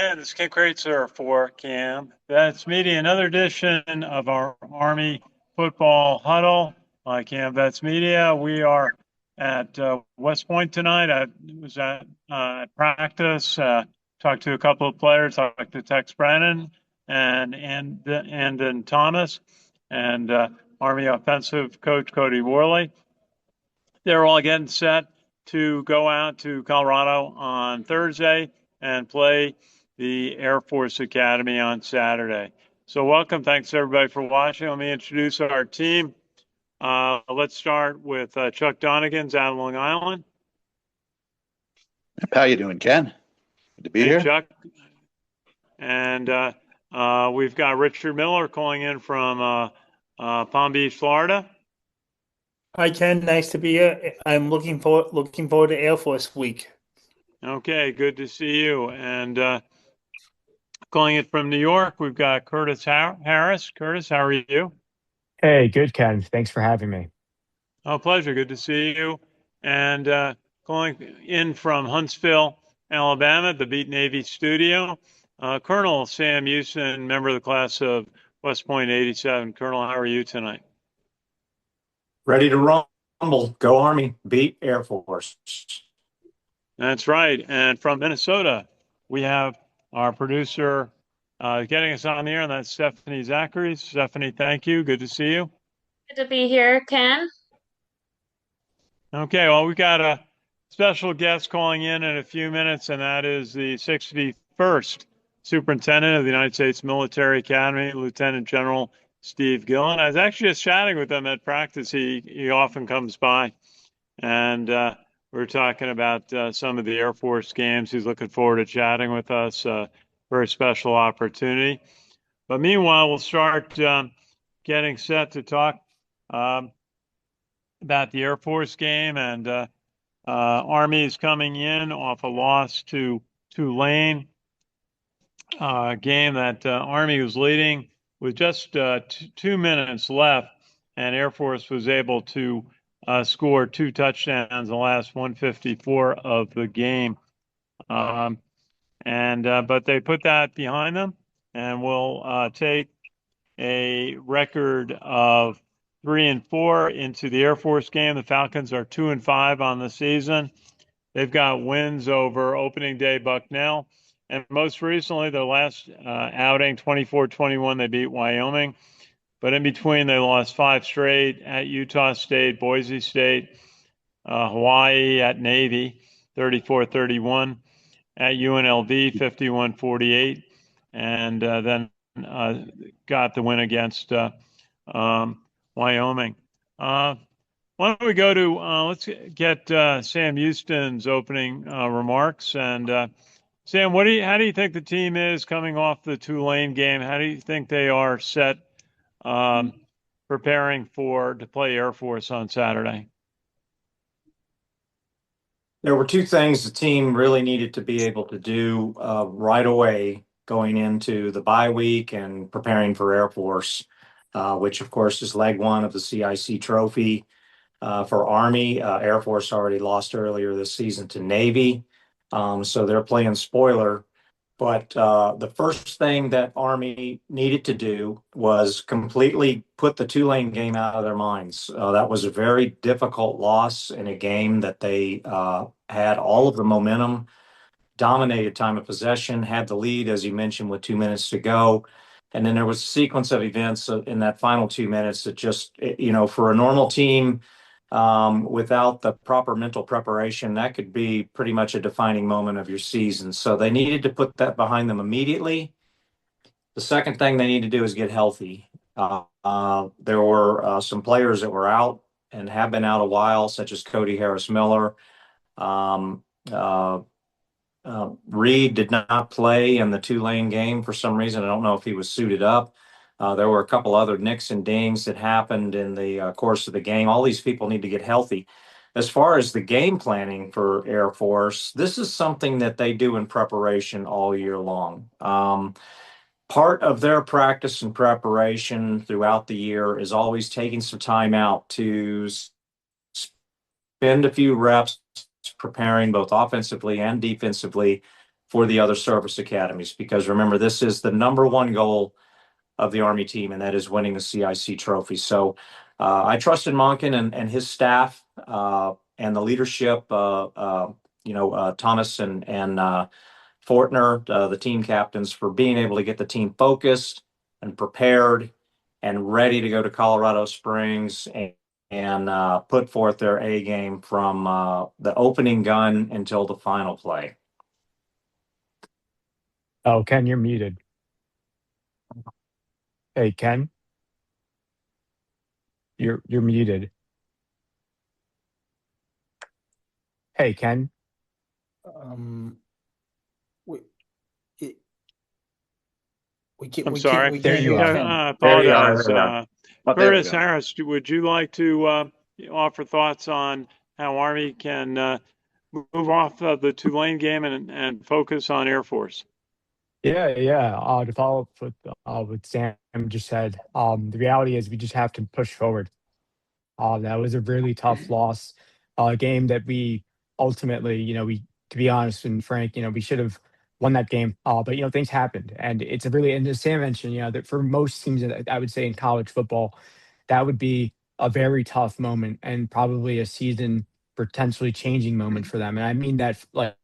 And this is Ken Kreitzer for CaMMVetsMedia, another edition of our Army football huddle by CaMMVetsMedia. We are at West Point tonight. I was at practice, talked to a couple of players, talked to Tex Brennan and then Thomas and Army offensive coach Cody Worley. They're all getting set to go out to Colorado on Thursday and play the Air Force Academy on Saturday. So welcome. Thanks everybody for watching. Let me introduce our team. Let's start with Chuck Donegan's out of Long Island. How you doing, Ken? Good to be Hey, here. Chuck. And we've got Richard Miller calling in from Palm Beach, Florida. Hi, Ken. Nice to be here. I'm looking forward to Air Force Week. Okay, good to see you. And calling it from New York, we've got Curtis Harris. Curtis, how are you? Hey, good, Ken. Thanks for having me. Oh, pleasure. Good to see you. And calling in from Huntsville, Alabama, the Beat Navy studio, Colonel Sam Houston, member of the class of West Point '87. Colonel, how are you tonight? Ready to rumble. Go Army. Beat Air Force. That's right. And from Minnesota, we have our producer getting us on the air, and that's Stephanie Zachary. Stephanie, thank you. Good to see you. Good to be here, Ken. Okay, well, we've got a special guest calling in a few minutes, and that is the 61st Superintendent of the United States Military Academy, Lieutenant General Steve Gilland. I was actually just chatting with him at practice. He often comes by, and we're talking about some of the Air Force games. He's looking forward to chatting with us. Very special opportunity. But meanwhile, we'll start getting set to talk about the Air Force game. And Army is coming in off a loss to Tulane, game that Army was leading with just 2 minutes left, and Air Force was able to score 2 touchdowns in the last 154 of the game. But they put that behind them, and will take a record of 3-4 into the Air Force game. The Falcons are 2-5 on the season. They've got wins over opening day Bucknell, and most recently, their last outing, 24-21, they beat Wyoming. But in between, they lost 5 straight at Utah State, Boise State, Hawaii at Navy, 34-31, at UNLV, 51-48, and then got the win against Wyoming. Why don't we go to, let's get Sam Houston's opening remarks. And Sam, how do you think the team is coming off the Tulane game? How do you think they are set preparing to play Air Force on Saturday? There were 2 things the team really needed to be able to do right away going into the bye week and preparing for Air Force, which of course is leg 1 of the CIC trophy for Army. Air Force already lost earlier this season to Navy, so they're playing spoiler. But the first thing that Army needed to do was completely put the Tulane game out of their minds. That was a very difficult loss in a game that they had all of the momentum, dominated time of possession, had the lead, as you mentioned, with 2 minutes to go. And then there was a sequence of events in that final 2 minutes that just, for a normal team, without the proper mental preparation, that could be pretty much a defining moment of your season. So they needed to put that behind them immediately. The second thing they need to do is get healthy. There were some players that were out and have been out a while, such as Cody Harris-Miller. Reed did not play in the Tulane game for some reason. I don't know if he was suited up. There were a couple other nicks and dings that happened in the course of the game. All these people need to get healthy. As far as the game planning for Air Force, this is something that they do in preparation all year long. Part of their practice and preparation throughout the year is always taking some time out to spend a few reps preparing both offensively and defensively for the other service academies, because remember, this is the number one goal of the Army team, and that is winning the CIC trophy. So I trust in Monken and his staff and the leadership, Thomas and Fortner, the team captains, for being able to get the team focused and prepared and ready to go to Colorado Springs and put forth their A game from the opening gun until the final play. Oh, Ken, you're muted. Hey, Ken, you're muted. Hey, Ken. We, it, we can't. I'm We sorry. can't. We There can't you hear are. Ken. I There you are. apologize. There you are. Oh, there we Curtis go. Harris, would you like to offer thoughts on how Army can move off of the Tulane game and focus on Air Force? Yeah. To follow up with what Sam just said, the reality is we just have to push forward. That was a really tough loss, game that we ultimately, to be honest and frank, we should have won that game. But things happened, and it's a really, and as Sam mentioned, that for most teams, I would say in college football, that would be a very tough moment and probably a season potentially changing moment for them. And I mean that like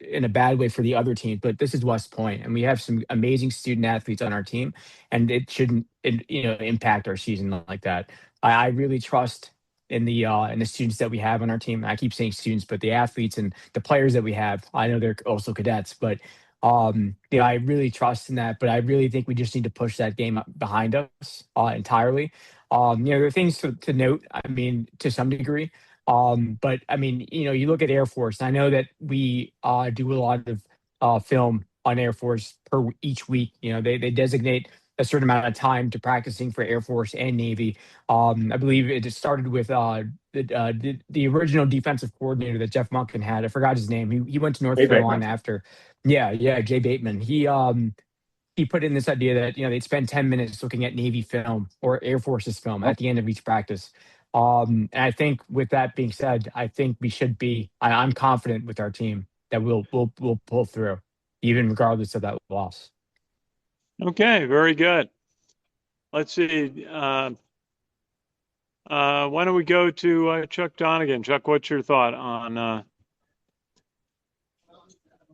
in a bad way for the other team, but this is West Point, and we have some amazing student athletes on our team, and it shouldn't, impact our season like that. I really trust in the students that we have on our team. I keep saying students, but the athletes and the players that we have. I know they're also cadets, but I really trust in that. But I really think we just need to push that game up behind us entirely. There are things to note. I mean, to some degree. But I mean, you look at Air Force. I know that we do a lot of film on Air Force per each week. They designate a certain amount of time to practicing for Air Force and Navy. I believe it just started with the original defensive coordinator that Jeff Monken had. I forgot his name. He went to North Jay Carolina Bateman. after. Yeah, Jay Bateman. He put in this idea that they'd spend 10 minutes looking at Navy film or Air Force's film at the end of each practice. And I think with that being said, I think we should be. I'm confident with our team that we'll pull through, even regardless of that loss. Okay, very good. Let's see. Why don't we go to Chuck Donegan? Chuck, what's your thought on?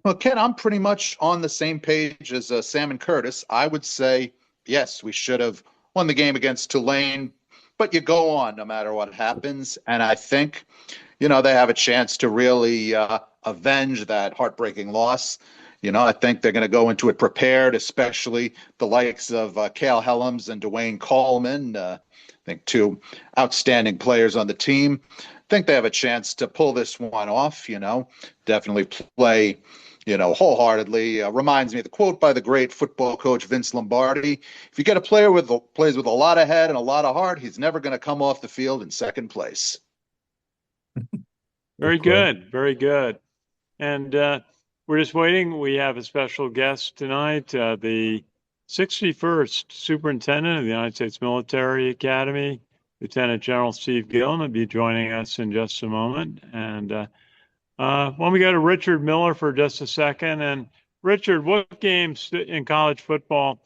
Well, Ken, I'm pretty much on the same page as Sam and Curtis. I would say, yes, we should have won the game against Tulane, but you go on no matter what happens. And I think, they have a chance to really avenge that heartbreaking loss. I think they're going to go into it prepared, especially the likes of Cale Helms and Dwayne Coleman. I think two outstanding players on the team. I think they have a chance to pull this one off, definitely play, wholeheartedly. Reminds me of the quote by the great football coach Vince Lombardi. If you get a player plays with a lot of head and a lot of heart, he's never going to come off the field in second place. Very good, very good. And we're just waiting. We have a special guest tonight, the 61st Superintendent of the United States Military Academy, Lieutenant General Steve Gilland, will be joining us in just a moment. And why don't we go to Richard Miller for just a second? And Richard, what games in college football,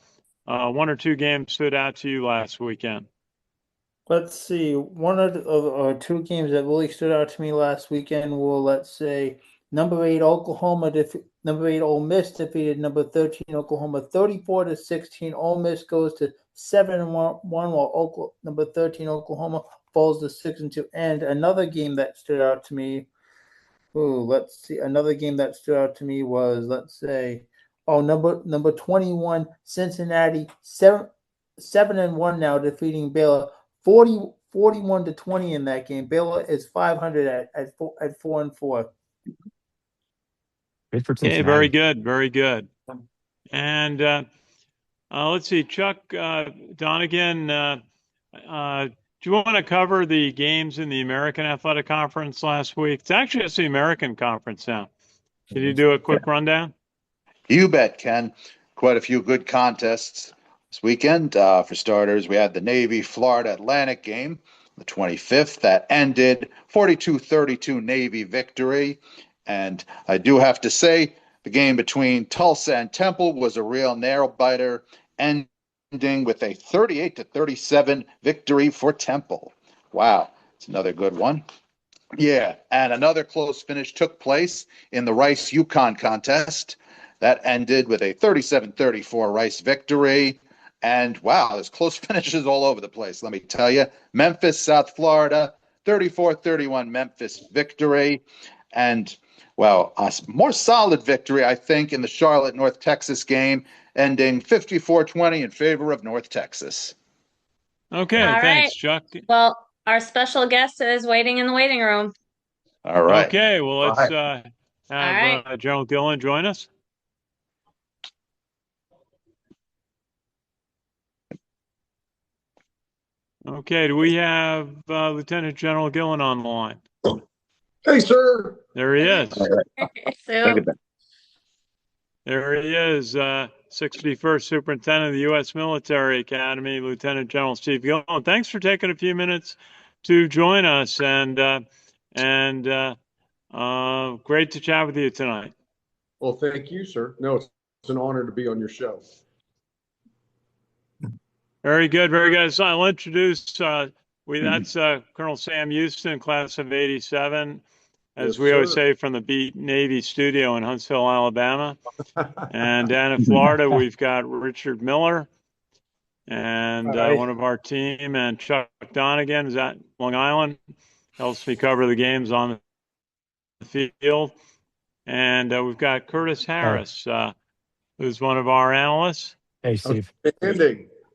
one or two games stood out to you last weekend? Let's see. One of two games that really stood out to me last weekend were, let's say, number 8 number 8 Ole Miss defeated number 13 Oklahoma 34-16. Ole Miss goes to 7-1, while number 13 Oklahoma falls to 6-2. And another game that stood out to me. Let's see. Another game that stood out to me was, let's say, number 21 Cincinnati 7-1 now, defeating Baylor 41-20 in that game. Baylor is 500 at 4-4. Good for Okay, Cincinnati. very good, very good. And let's see, Chuck Donegan, do you want to cover the games in the American Athletic Conference last week? It's actually just the American Conference now. Can you do a quick rundown? You bet, Ken. Quite a few good contests this weekend. For starters, we had the Navy-Florida Atlantic game, the 25th, that ended 42-32 Navy victory. And I do have to say, The game between Tulsa and Temple was a real nail biter, ending with a 38-37 victory for Temple. Wow, it's another good one. Yeah, and another close finish took place in the Rice Yukon contest. That ended with a 37-34 Rice victory. And wow, there's close finishes all over the place, let me tell you. Memphis, South Florida, 34-31 Memphis victory. And, well, a more solid victory, I think, in the Charlotte, North Texas game, ending 54-20 in favor of North Texas. Okay, All thanks, right. Chuck. Well, our special guest is waiting in the waiting room. All right. Okay, well, let's All have right. General Gilland join us. Okay, do we have Lieutenant General Gilland on the line? Hey, sir. There he is. So, There he is, 61st Superintendent of the U.S. Military Academy, Lieutenant General Steve Gilland. Thanks for taking a few minutes to join us, and great to chat with you tonight. Well, thank you, sir. No, it's an honor to be on your show. Very good, very good. So I'll introduce, that's Colonel Sam Houston, class of 87, as Yes, we always sir. say, from the Beat Navy studio in Huntsville, Alabama. And down in Florida, we've got Richard Miller and Hi. one of our team, and Chuck Donegan is at Long Island, helps me cover the games on the field. And we've got Curtis Harris, who's one of our analysts. Hey, Steve.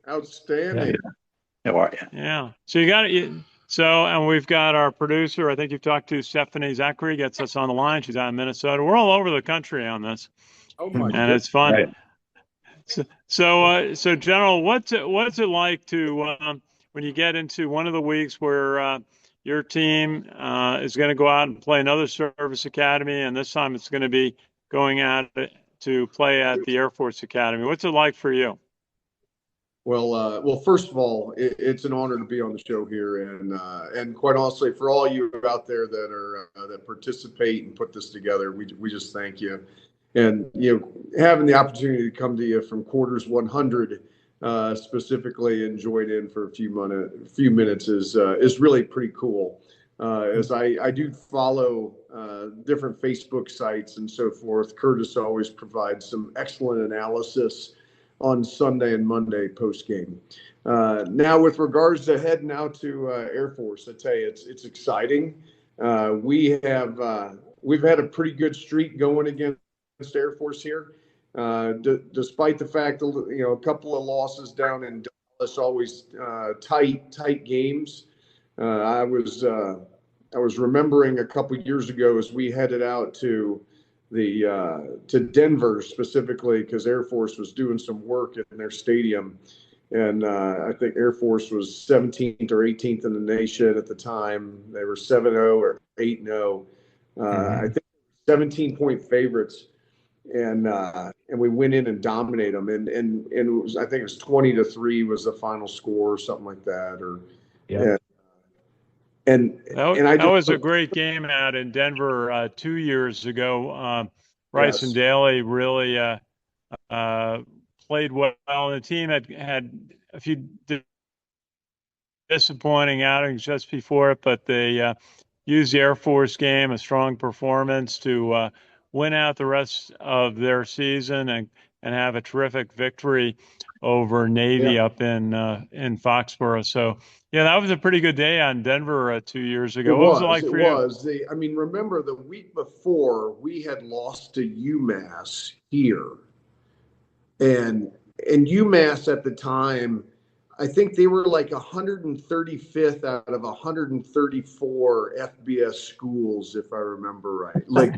Outstanding. How are you? Yeah. So you got it. So, and we've got our producer. I think you've talked to Stephanie Zachary, gets us on the line. She's out in Minnesota. We're all over the country on this, Oh my and goodness. it's fun. Right. So, General, what's it like to when you get into one of the weeks where your team is going to go out and play another service academy, and this time it's going to be going out to play at the Air Force Academy? What's it like for you? Well, first of all, it's an honor to be on the show here, and quite honestly, for all you out there that participate and put this together, we just thank you. And having the opportunity to come to you from quarters 100 specifically and join in for a few minutes is really pretty cool. As I do follow different Facebook sites and so forth, Curtis always provides some excellent analysis on Sunday and Monday post game. Now, with regards to heading out to Air Force, I tell you, it's exciting. We've had a pretty good streak going against Air Force here, despite the fact that a couple of losses down in Dallas, always tight games. I was remembering a couple of years ago as we headed out to Denver specifically because Air Force was doing some work in their stadium, and I think Air Force was 17th or 18th in the nation at the time. They were 7-0 or 8-0. I think 17-point favorites, and we went in and dominated them, and it was, I think it was 20-3 was the final score or something like that, or Yeah. That was a great game out in Denver 2 years ago. Rice and Daly really played well. The team had a few disappointing outings just before it, but they used the Air Force game, a strong performance, to win out the rest of their season and have a terrific victory over Navy up in Foxborough. So, yeah, that was a pretty good day on Denver 2 years ago. What was it like for you? I mean, remember the week before we had lost to UMass here, and UMass at the time, I think they were like 135th out of 134 FBS schools, if I remember right. Like,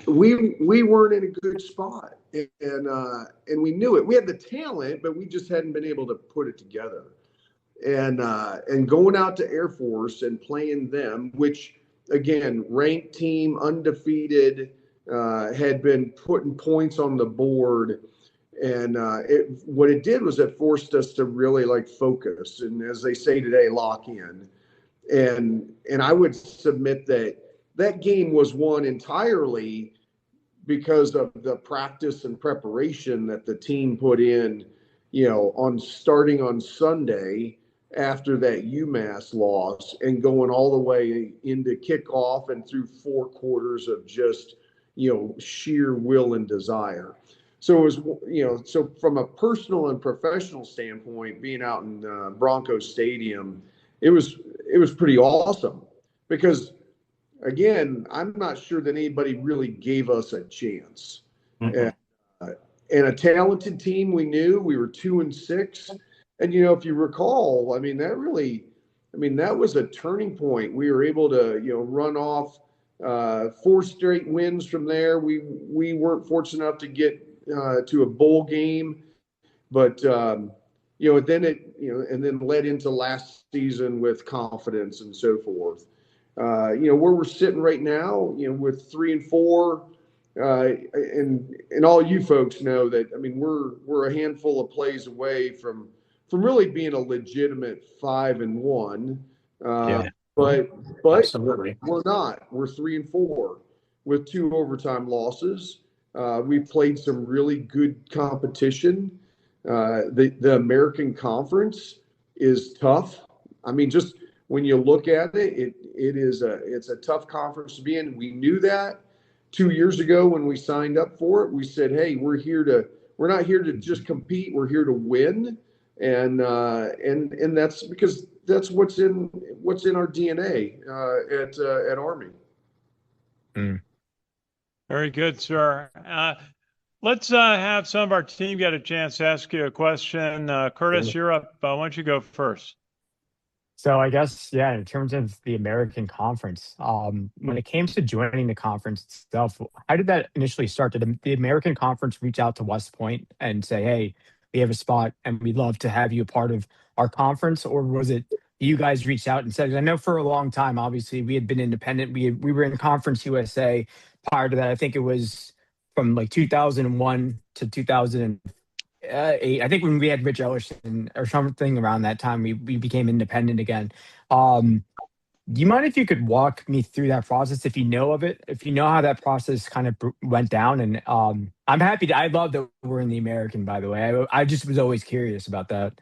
we weren't in a good spot, and we knew it. We had the talent, but we just hadn't been able to put it together. And going out to Air Force and playing them, which again, ranked team, undefeated, had been putting points on the board. And what it did was it forced us to really focus, and as they say today, lock in. And I would submit that game was won entirely because of the practice and preparation that the team put in, on starting on Sunday after that UMass loss and going all the way into kickoff and through 4 quarters of just, sheer will and desire. So it was, so from a personal and professional standpoint, being out in Broncos Stadium, it was pretty awesome because, again, I'm not sure that anybody really gave us a chance. Mhm. And a talented team, we knew we were 2-6. And, if you recall, that was a turning point. We were able to, run off 4 straight wins from there. We weren't fortunate enough to get to a bowl game, but, then and then led into last season with confidence and so forth. Where we're sitting right now, with 3-4, and all you folks know that, we're a handful of plays away from really being a legitimate 5-1. But Absolutely. we're not. We're 3-4 with 2 overtime losses. We played some really good competition. The American Conference is tough. Just when you look at it, it's a tough conference to be in. We knew that 2 years ago when we signed up for it. We said, "Hey, we're not here to just compete. We're here to win." And that's because that's what's in our DNA at Army. Very good, sir. Let's have some of our team get a chance to ask you a question. Curtis, you're up. Why don't you go first? So I guess, yeah, in terms of the American Conference, when it came to joining the conference itself, how did that initially start? Did the American Conference reach out to West Point and say, "Hey, we have a spot and we'd love to have you a part of our conference"? Or was it you guys reached out and said, I know for a long time, obviously, we had been independent. We were in Conference USA. Prior to that, I think it was from like 2001 to 2008. I think when we had Rich Ellerson or something around that time, we became independent again. Do you mind if you could walk me through that process, if you know of it, if you know how that process kind of went down? And I'm happy I love that we're in the American, by the way. I just was always curious about that.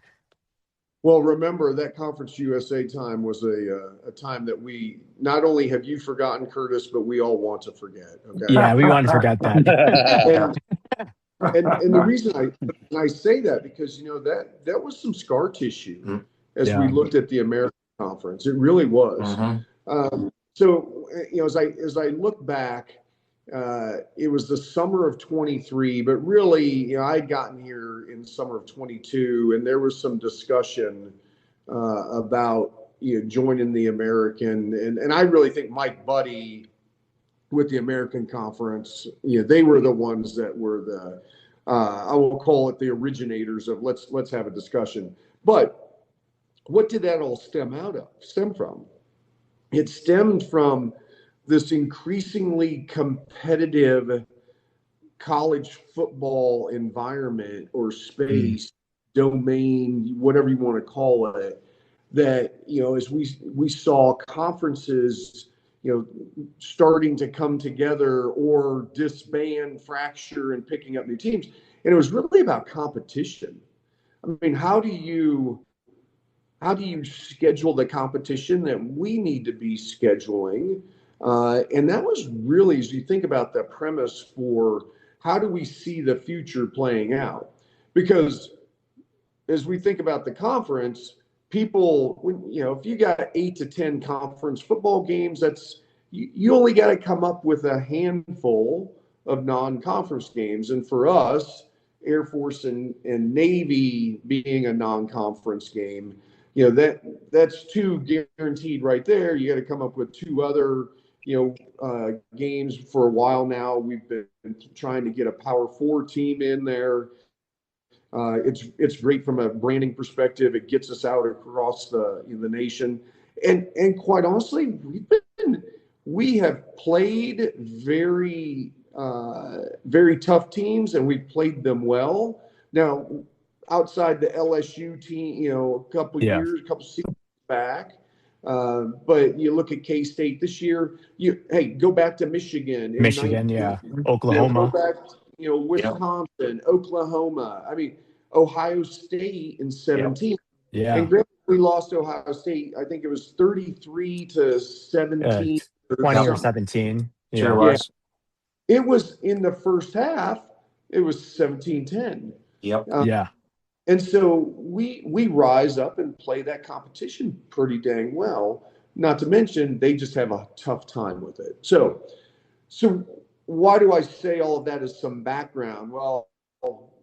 Well, remember that Conference USA time was a time that we not only have you forgotten, Curtis, but we all want to forget. Okay. Yeah, we want to forget that. And the reason I say that because that was some scar tissue as we looked at the American Conference. It really was. So as I look back, it was the summer of 23, but really I'd gotten here in the summer of 22, and there was some discussion about joining the American, and I really think Mike Buddy with the American Conference, they were the ones that were the I will call it the originators of let's have a discussion. But what did that all stem from? It stemmed from this increasingly competitive college football environment or space, domain, whatever you want to call it, that as we saw conferences starting to come together or disband, fracture, and picking up new teams. And it was really about competition. How do you schedule the competition that we need to be scheduling? And that was really, as you think about the premise for how do we see the future playing out? Because as we think about the conference, people, if you got 8 to 10 conference football games, you only got to come up with a handful of non-conference games. And for us, Air Force and Navy being a non-conference game, that's 2 guaranteed right there. You got to come up with 2 other, games for a while now. We've been trying to get a Power 4 team in there. It's great from a branding perspective. It gets us out across the nation. And quite honestly, we have played very, very tough teams, and we've played them well. Now, outside the LSU team, a couple seasons back, But you look at K-State this year, go back to Michigan in Michigan, 19, yeah, go Oklahoma, back, Wisconsin, Oklahoma. I mean, Ohio State in 17. yeah, And granted, we lost Ohio State. I think it was 33 to 17 or 20 or something. 17. Sure Yeah, was. It was in the first half. It was 17-10. Yep. yeah, And so we rise up and play that competition pretty dang well. Not to mention they just have a tough time with it. So why do I say all of that as some background? Well,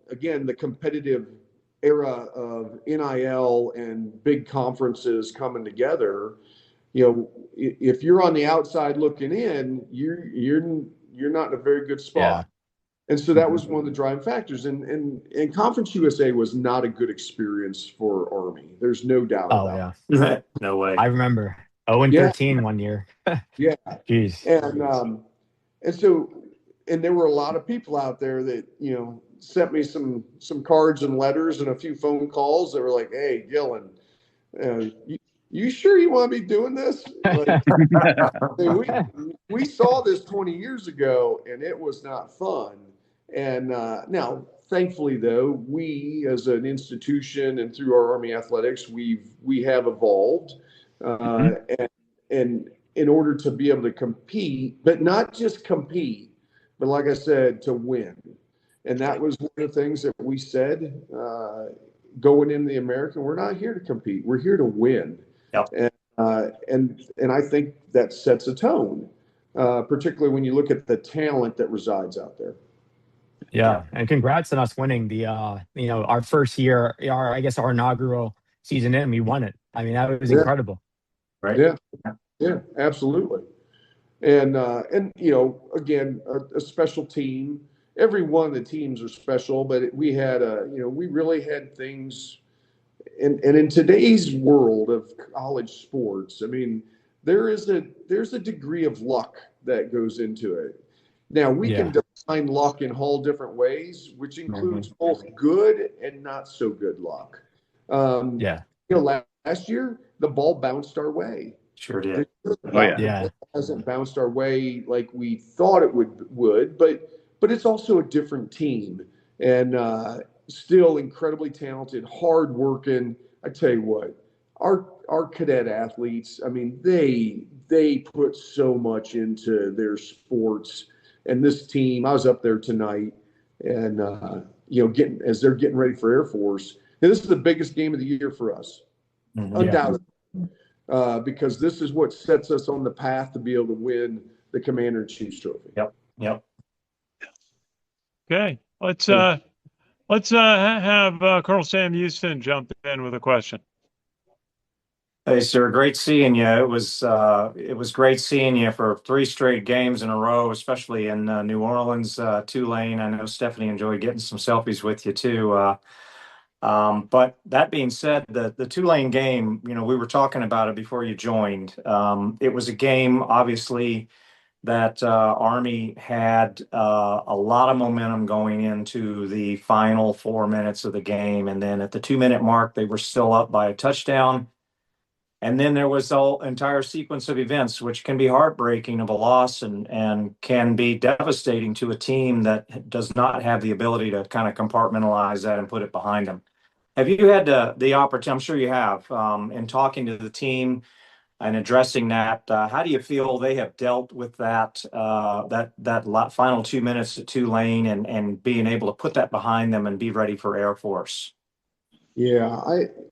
again, the competitive era of NIL and big conferences coming together. If you're on the outside looking in, you're not in a very good spot. yeah. And so that was one of the driving factors. And Conference USA was not a good experience for Army. There's no doubt Oh, about yeah. No way. I remember 0 and Yeah. 13 one year. Yeah. Jeez. And so there were a lot of people out there that, sent me some cards and letters and a few phone calls that were like, "Hey, Gilland, you sure you want to be doing this?" Like, we saw this 20 years ago and it was not fun. And now, thankfully, though, we as an institution and through our Army athletics, we have evolved, and in order to be able to compete, but not just compete, but like I said, to win. And that was one of the things that we said going into the American. We're not here to compete. We're here to win. Yep. And I think that sets a tone, particularly when you look at the talent that resides out there. Yeah, and congrats on us winning the our first year, I guess our inaugural season in, we won it. I mean, that was incredible. Right. Yeah, absolutely. And again, a special team. Every one of the teams are special, but we had we really had things. And in today's world of college sports, I mean, there's a degree of luck that goes into it. Now we can define luck in all different ways, which includes both good and not so good luck. Last year the ball bounced our way. Sure did. It hasn't bounced our way like we thought it would, but it's also a different team and still incredibly talented, hardworking. I tell you what, our cadet athletes, I mean, they put so much into their sports. And this team, I was up there tonight, and as they're getting ready for Air Force, and this is the biggest game of the year for us, undoubtedly, because this is what sets us on the path to be able to win the Commander-in-Chief's trophy. Yep. Okay, let's have Colonel Sam Houston jump in with a question. Hey, sir, great seeing you. It was great seeing you for 3 straight games in a row, especially in New Orleans, Tulane. I know Stephanie enjoyed getting some selfies with you too. But that being said, the Tulane game, we were talking about it before you joined. It was a game, obviously, that Army had a lot of momentum going into the final 4 minutes of the game. And then at the 2-minute mark, they were still up by a touchdown. And then there was the entire sequence of events, which can be heartbreaking of a loss and can be devastating to a team that does not have the ability to kind of compartmentalize that and put it behind them. Have you had the opportunity, I'm sure you have, in talking to the team and addressing that, how do you feel they have dealt with that final 2 minutes at Tulane and being able to put that behind them and be ready for Air Force? Yeah,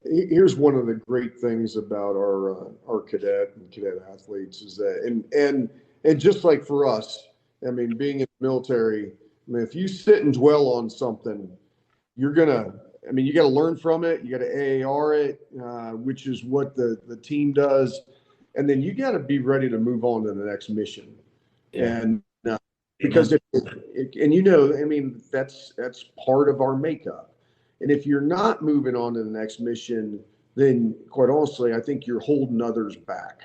here's one of the great things about our cadet and cadet athletes is that, and just like for us, I mean, being in the military, I mean, if you sit and dwell on something, you got to learn from it. You got to AAR it, which is what the team does. And then you got to be ready to move on to the next mission. Yeah. And because that's part of our makeup. And if you're not moving on to the next mission, then quite honestly, I think you're holding others back.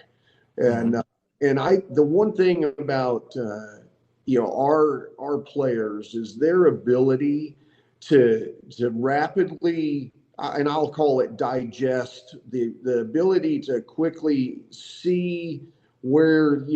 And the one thing about our players is their ability to rapidly and I'll call it digest, the ability to quickly see where,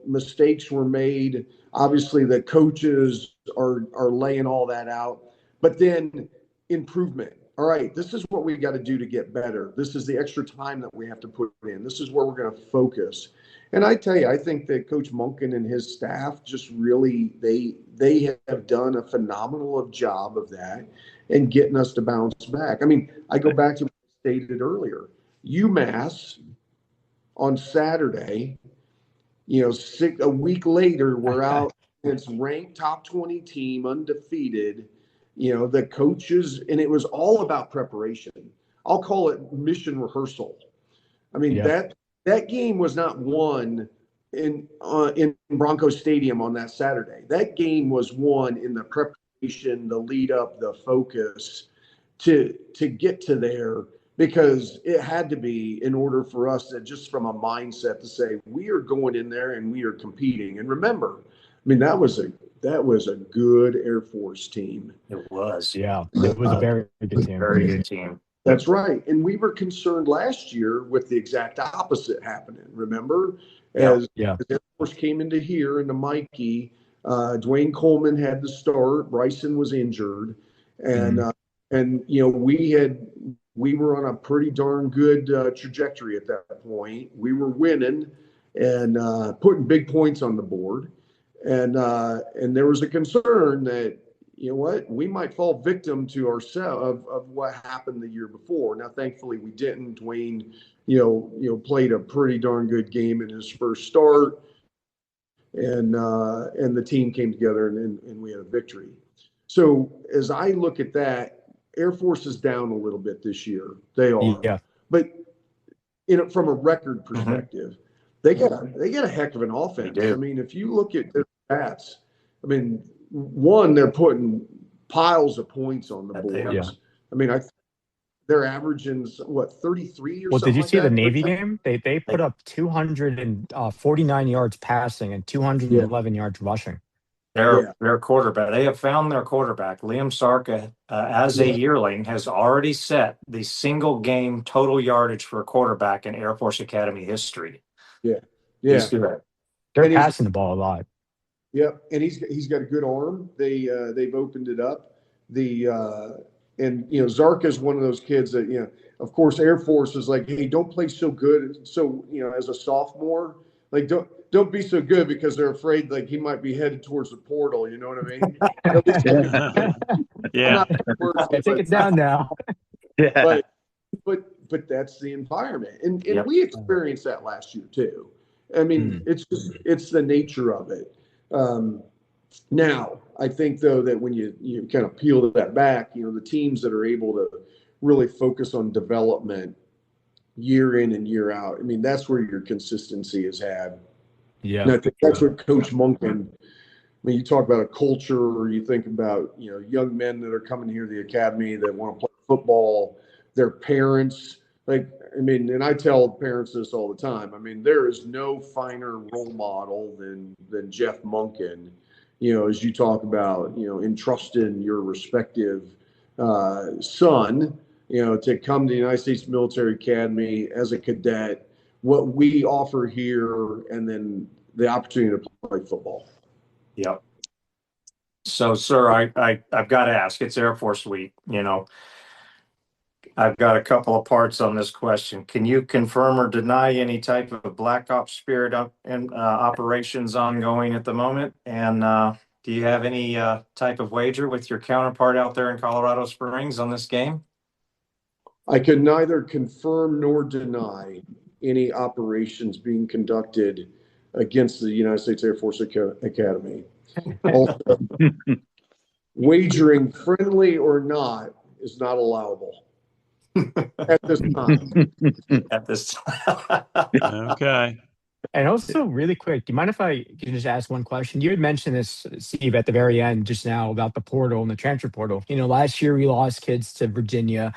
mistakes were made. Obviously, the coaches are laying all that out, but then improvement. All right, this is what we got to do to get better. This is the extra time that we have to put in. This is where we're going to focus. And I tell you, I think that Coach Monken and his staff just really they have done a phenomenal job of that and getting us to bounce back. I mean, I go back to what I stated earlier. UMass on Saturday, a week later, we're out against ranked top 20 team, undefeated. The coaches, and it was all about preparation. I'll call it mission rehearsal. I mean, that game was not won in Bronco Stadium on that Saturday. That game was won in the preparation, the lead up, the focus to get to there, because it had to be in order for us to, just from a mindset, to say we are going in there and we are competing. And remember, I mean, that was a good Air Force team. It was. Yeah, it was a very good team. Very good team. That's right. And we were concerned last year with the exact opposite happening. Remember, as Air Force came into Mikey, Dwayne Coleman had the start. Bryson was injured, and we were on a pretty darn good trajectory at that point. We were winning and putting big points on the board, and there was a concern that, we might fall victim to ourselves of what happened the year before. Now, thankfully, we didn't. Dwayne, played a pretty darn good game in his first start, and the team came together and we had a victory. So as I look at that, Air Force is down a little bit this year. They are, but from a record perspective, they got a heck of an offense. I mean, if you look at their stats, I mean, they're putting piles of points on the board. I mean, they're averaging 33 or something. Well, did you like see that? the Navy game? They put up 249 yards passing and 211 yards rushing. Their quarterback. They have found their quarterback. Liam Sarka, as a yearling, has already set the single game total yardage for a quarterback in Air Force Academy history. He's good. They're passing the ball a lot. Yep, and he's got a good arm. They've opened it up. Zarka is one of those kids that, of course, Air Force is like, hey, don't play so good. So, as a sophomore, like don't be so good, because they're afraid like he might be headed towards the portal. You know what I mean? Yeah. Take it down now. But that's the environment, and we experienced that last year too. I mean, it's the nature of it. Now, I think, though, that when you kind of peel that back, the teams that are able to really focus on development year in and year out, I mean, that's where your consistency is had. Yeah. And I think that's what Coach Monken, I mean, you talk about a culture, or you think about, young men that are coming here to the academy that want to play football, their parents. And I tell parents this all the time. I mean, there is no finer role model than Jeff Monken, as you talk about, entrusting your respective son, to come to the United States Military Academy as a cadet, what we offer here, and then the opportunity to play football. Yep. So, sir, I've got to ask. It's Air Force Week, I've got a couple of parts on this question. Can you confirm or deny any type of Black Ops spirit operations ongoing at the moment? And do you have any type of wager with your counterpart out there in Colorado Springs on this game? I can neither confirm nor deny any operations being conducted against the United States Air Force Academy. Also, wagering, friendly or not, is not allowable. At this time. Okay. And also, really quick, do you mind if I can just ask one question? You had mentioned this, Steve, at the very end just now about the portal and the transfer portal. Last year we lost kids to Virginia,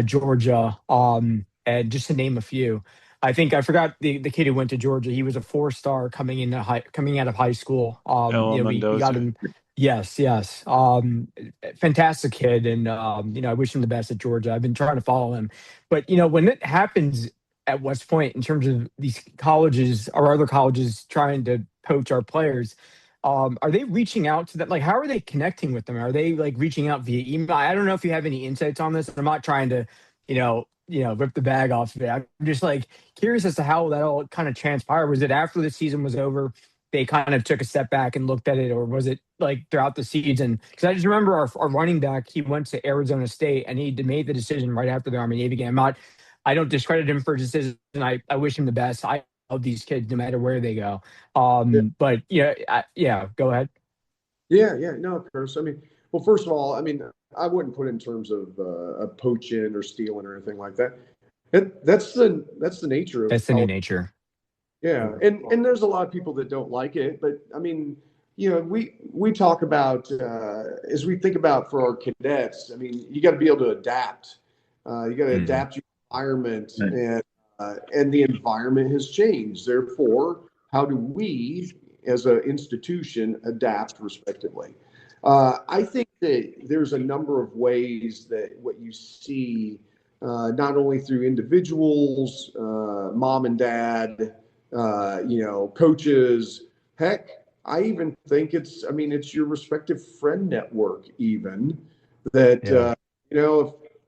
Georgia, and just to name a few. I think I forgot the kid who went to Georgia. He was a 4-star coming out of high school. We got him Yes, yes. Fantastic kid, and I wish him the best at Georgia. I've been trying to follow him, but when it happens at West Point in terms of these colleges or other colleges trying to poach our players, are they reaching out to them? Like, how are they connecting with them? Are they like reaching out via email? I don't know if you have any insights on this. I'm not trying to, rip the bag off of it. I'm just like curious as to how that all kind of transpired. Was it after the season was over? They kind of took a step back and looked at it, or was it like throughout the season? Because I just remember our running back, he went to Arizona State and he made the decision right after the Army Navy game. I don't discredit him for his decision. I wish him the best. I love these kids no matter where they go. Yeah. But go ahead. Yeah, yeah, no, Curtis. I mean, well, first of all, I mean, I wouldn't put it in terms of poaching or stealing or anything like that. That's the nature of That's the new college. nature. Yeah, and there's a lot of people that don't like it, but I mean, we talk about as we think about for our cadets. I mean, you got to be able to adapt. You got to adapt your environment, and the environment has changed. Therefore, how do we, as an institution, adapt respectively? I think that there's a number of ways that what you see, not only through individuals, mom and dad, coaches. Heck, I even think it's your respective friend network, even that,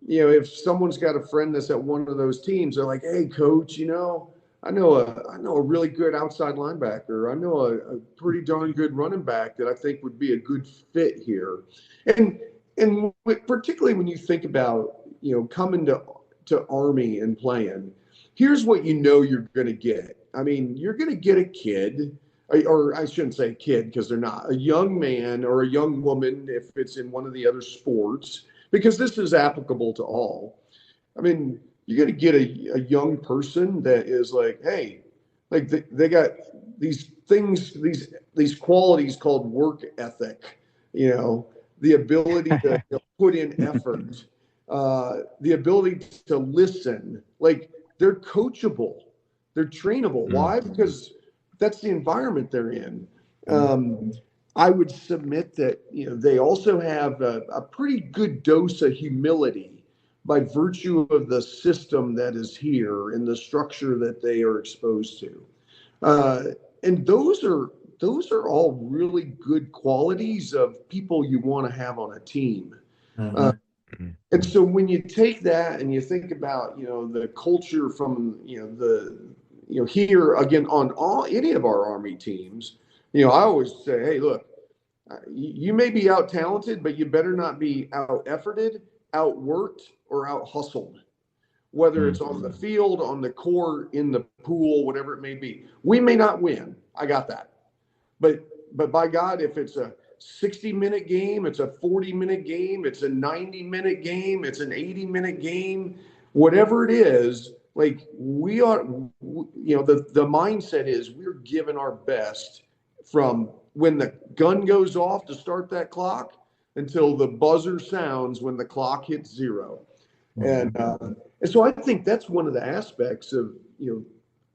if someone's got a friend that's at one of those teams, they're like, hey, coach, I know a really good outside linebacker. I know a pretty darn good running back that I think would be a good fit here. And particularly when you think about, coming to Army and playing, here's what you're going to get. I mean, you're going to get a kid, or I shouldn't say kid because they're not, a young man or a young woman if it's in one of the other sports, because this is applicable to all. I mean, you're going to get a young person that is like, hey, like they got these things, these qualities called work ethic, the ability to put in effort, the ability to listen. Like, they're coachable, they're trainable. Why? Because that's the environment they're in. I would submit that they also have a pretty good dose of humility by virtue of the system that is here and the structure that they are exposed to. And those are all really good qualities of people you want to have on a team. And so when you take that and you think about the culture from here again on any of our Army teams, I always say, hey, look, you may be out talented, but you better not be out efforted, outworked, or out hustled. Whether it's on the field, on the court, in the pool, whatever it may be. We may not win. I got that. But by God, if it's a 60-minute game, it's a 40-minute game, it's a 90-minute game, it's an 80-minute game, whatever it is, like we are, the mindset is we're giving our best from when the gun goes off to start that clock until the buzzer sounds when the clock hits zero. And so I think that's one of the aspects of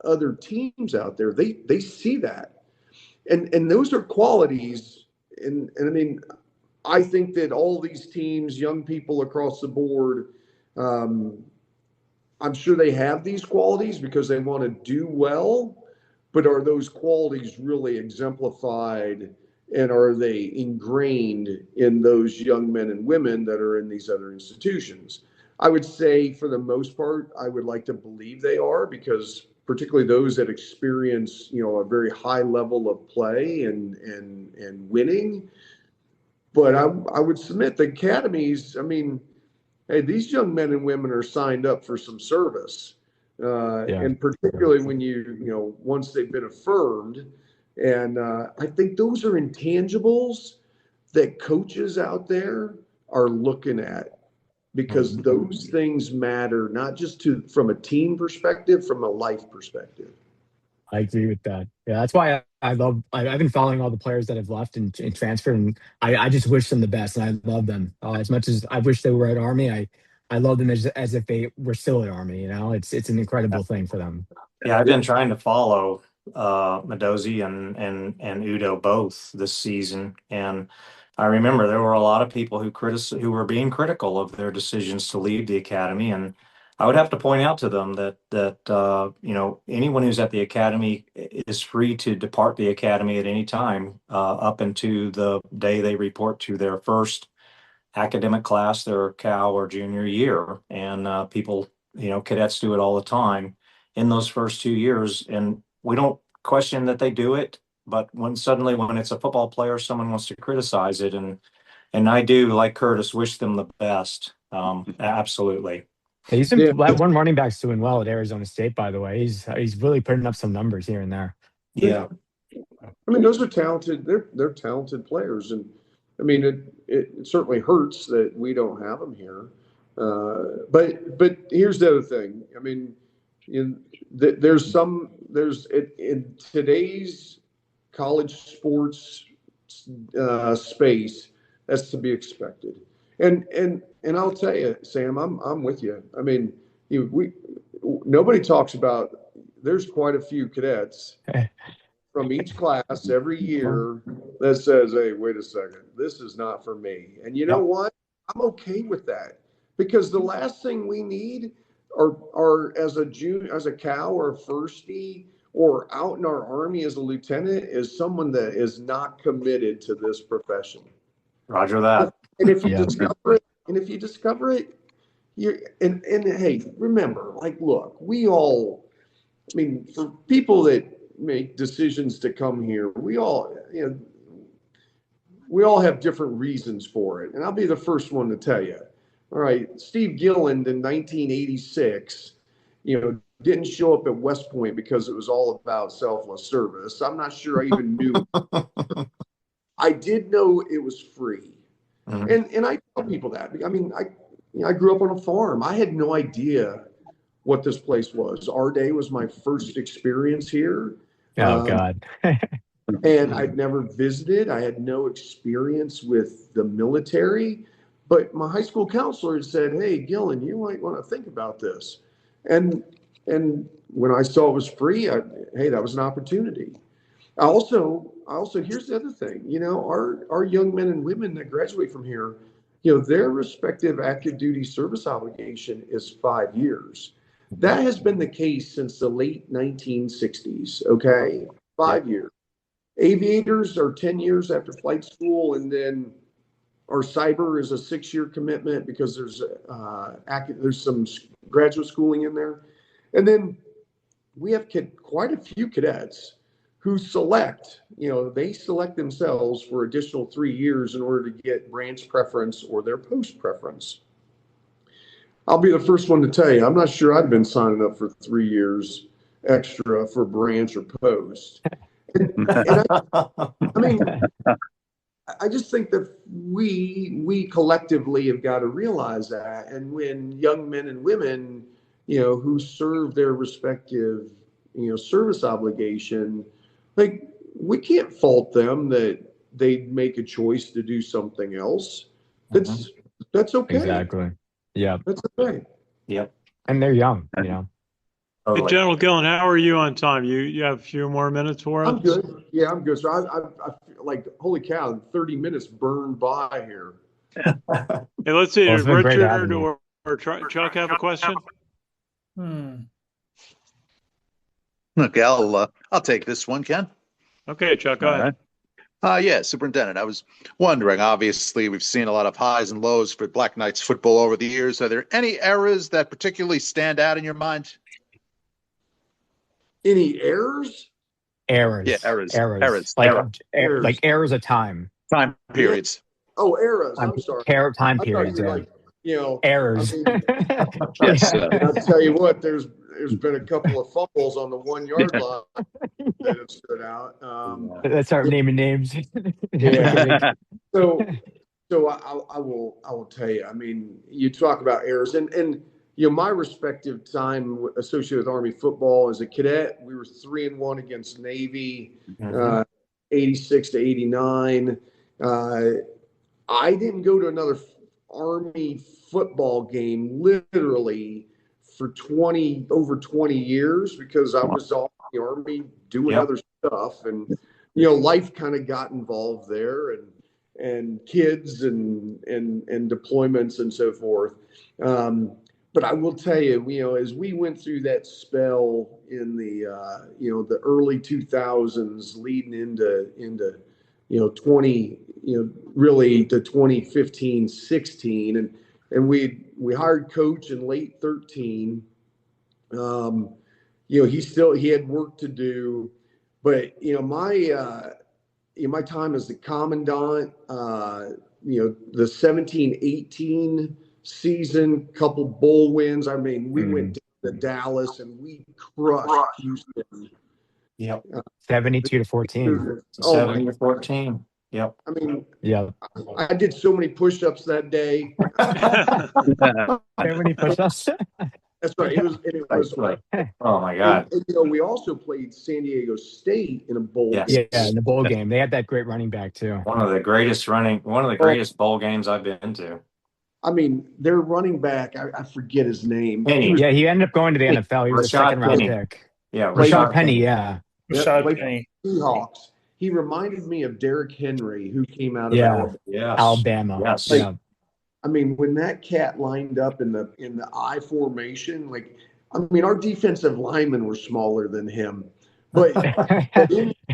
other teams out there. They see that, and those are qualities. And I mean, I think that all these teams, young people across the board, I'm sure they have these qualities because they want to do well. But are those qualities really exemplified, and are they ingrained in those young men and women that are in these other institutions? I would say for the most part, I would like to believe they are, because particularly those that experience, a very high level of play and winning. But I would submit the academies, I mean, hey, these young men and women are signed up for some service. And particularly when once they've been affirmed. And I think those are intangibles that coaches out there are looking at, because those things matter, not just from a team perspective, from a life perspective. I agree with that. Yeah, that's why I've been following all the players that have left and transferred, and I just wish them the best, and I love them as much as I wish they were at Army. I love them as if they were still at Army. It's an incredible thing for them. Yeah, I've been trying to follow Mendoza and Udo both this season, and I remember there were a lot of people who were being critical of their decisions to leave the academy, and I would have to point out to them that anyone who's at the academy is free to depart the academy at any time, up into the day they report to their first academic class, their cow or junior year, and people, cadets do it all the time in those first 2 years, and we don't question that they do it. But when it's a football player, someone wants to criticize it, and I do, like Curtis, wish them the best. Absolutely. That one running back's doing well at Arizona State, by the way. He's really putting up some numbers here and there. Yeah. I mean, those are talented. They're talented players, and I mean, it certainly hurts that we don't have them here. But here's the other thing. I mean, there's in today's college sports space, that's to be expected. And I'll tell you, Sam, I'm with you. I mean, nobody talks about. There's quite a few cadets from each class every year that says, "Hey, wait a second, this is not for me." And you know what? I'm okay with that, because the last thing we need are as a cow or a firstie or out in our Army as a lieutenant is someone that is not committed to this profession. Roger that. And if you discover it, you're and hey, remember, like, look, I mean, for people that make decisions to come here, we all have different reasons for it. And I'll be the first one to tell you. All right, Steve Gilland in 1986, didn't show up at West Point because it was all about selfless service. I'm not sure I even knew. I did know it was free. Mm-hmm. And I tell people that. I mean, I grew up on a farm. I had no idea what this place was. Our Day was my first experience here. Oh, God. And I'd never visited. I had no experience with the military. But my high school counselor had said, "Hey, Gillen, you might want to think about this." And when I saw it was free, hey, that was an opportunity. I also, here's the other thing. Our young men and women that graduate from here, their respective active duty service obligation is 5 years. That has been the case since the late 1960s. Okay, 5 years. Aviators are 10 years after flight school, and then our cyber is a 6-year commitment because there's some graduate schooling in there. And then we have quite a few cadets who select themselves for additional 3 years in order to get branch preference or their post preference. I'll be the first one to tell you, I'm not sure I've been signing up for 3 years extra for branch or post. I mean, I just think that we collectively have got to realize that. And when young men and women, who serve their respective, service obligation, like, we can't fault them that they make a choice to do something else. That's okay. Exactly. Yeah. That's okay. Yep. And they're young, Hey, General Gillen, how are you on time? You have a few more minutes for us? I'm good. Yeah, I'm good. So I feel like, holy cow, 30 minutes burned by here. Hey, let's see. Does Richard or Chuck have a question? Okay, I'll take this one, Ken. Okay, Chuck, go ahead. Yeah, Superintendent, I was wondering, obviously, we've seen a lot of highs and lows for Black Knights football over the years. Are there any errors that particularly stand out in your mind? Any errors? Errors. Yeah, errors. Like errors of time. Time periods. Oh, errors. I'm sorry. Time periods. Errors. Yes. I'll tell you what, there's been a couple of fumbles on the 1 yard line that have stood out. Let's start naming names. Yeah. So I will tell you. I mean, you talk about errors, and my respective time associated with Army football as a cadet, we were 3-1 against Navy, 86 to 89. I didn't go to another Army football game literally for over 20 years because I was off in the Army doing other stuff, and life kind of got involved there, kids and deployments and so forth. But I will tell you, as we went through that spell in the the early 2000s, leading into 20, really to 2015, 16, and we hired coach in late 13. He had work to do, but my time as the commandant, the 17-18 season, couple bowl wins. I mean, we went to Dallas and we crushed Houston. Yep. 72-14. 70-14. Yep. I mean, Yeah. I did so many push-ups that day. So many push-ups. That's right. It was Like, oh my God. And, we also played San Diego State in a bowl. Yes. Yeah, in the bowl game. They had that great running back too. One of the greatest bowl games I've been to. I mean, their running back, I forget his name. Penny. Yeah, he ended up going to the NFL. He was a second-round pick. Yeah, Rashad Penny, yeah. Rashad Penny. Seahawks. He reminded me of Derrick Henry, who came out of Alabama. Yes. Alabama. Yes. Yeah. I mean, when that cat lined up in the I formation, our defensive linemen were smaller than him, but